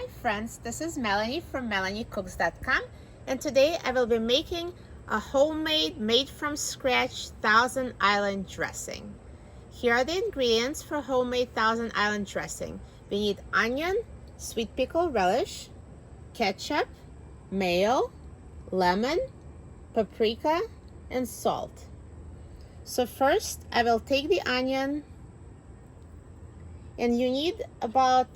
Hi friends, this is Melanie from melaniecooks.com, and today I will be making a homemade, made from scratch Thousand Island dressing. Here are the ingredients for homemade Thousand Island dressing. We need onion, sweet pickle relish, ketchup, mayo, lemon, paprika, and salt. So first I will take the onion, and you need about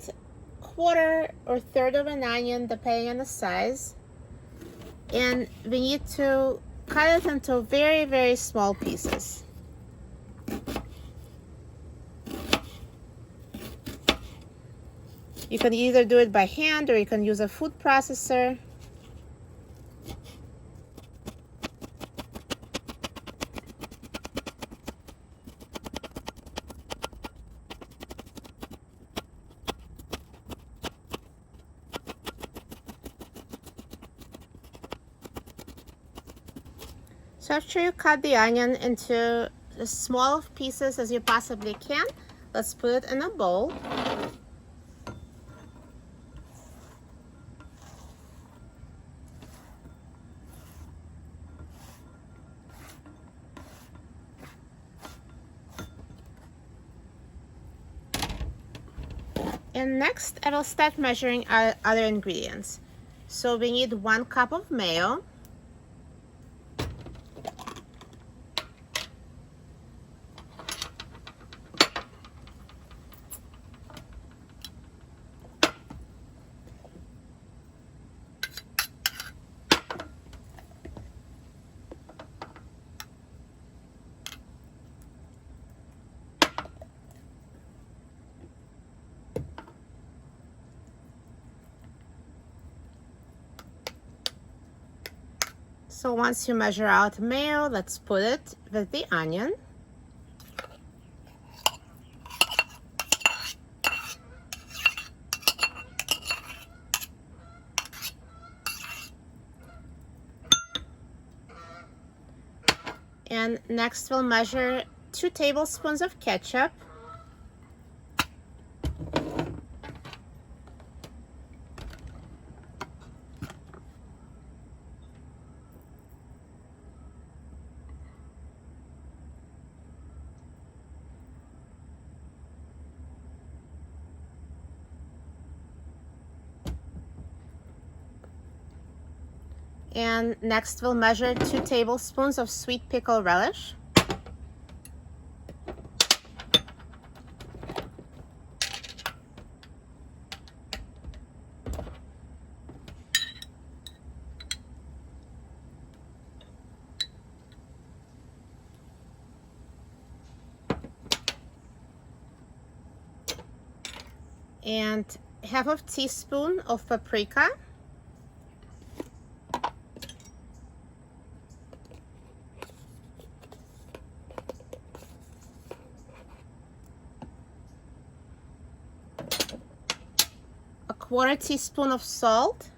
quarter or third of an onion depending on the size, and we need to cut it into very small pieces. You can either do it by hand or you can use a food processor. So after you cut the onion into as small pieces as you possibly can, let's put it in a bowl. And next, I will start measuring our other ingredients. So we need 1 cup of mayo, so once you measure out mayo, let's put it with the onion. And next we'll measure 2 tablespoons of ketchup. And next we'll measure 2 tablespoons of sweet pickle relish. And half of teaspoon of paprika. A quarter teaspoon of salt.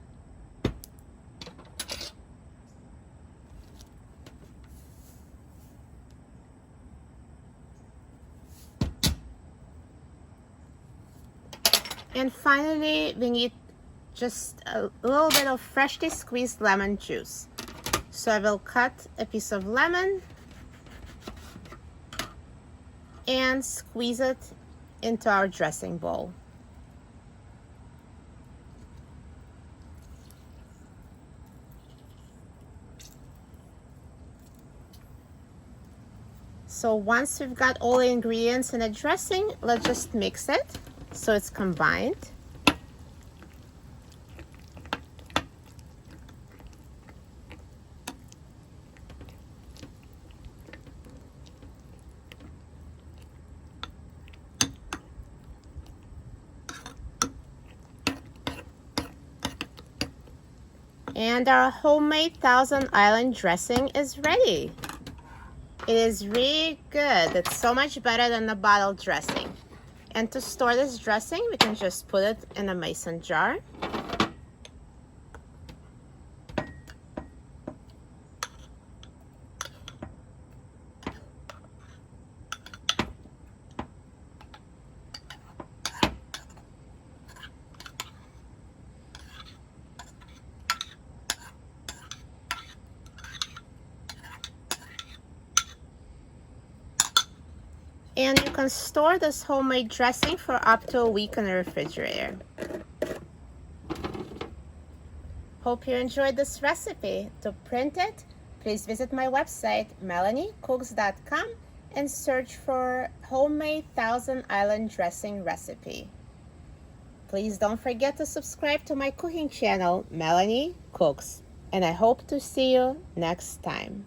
And finally, we need just a little bit of freshly squeezed lemon juice. So I will cut a piece of lemon and squeeze it into our dressing bowl. So once we've got all the ingredients in the dressing, let's just mix it so it's combined. And our homemade Thousand Island dressing is ready. It is really good. It's so much better than the bottle dressing. And to store this dressing, we can just put it in a mason jar. And you can store this homemade dressing for up to a week in the refrigerator. Hope you enjoyed this recipe. To print it, please visit my website, melaniecooks.com, and search for homemade Thousand Island dressing recipe. Please don't forget to subscribe to my cooking channel, Melanie Cooks, and I hope to see you next time.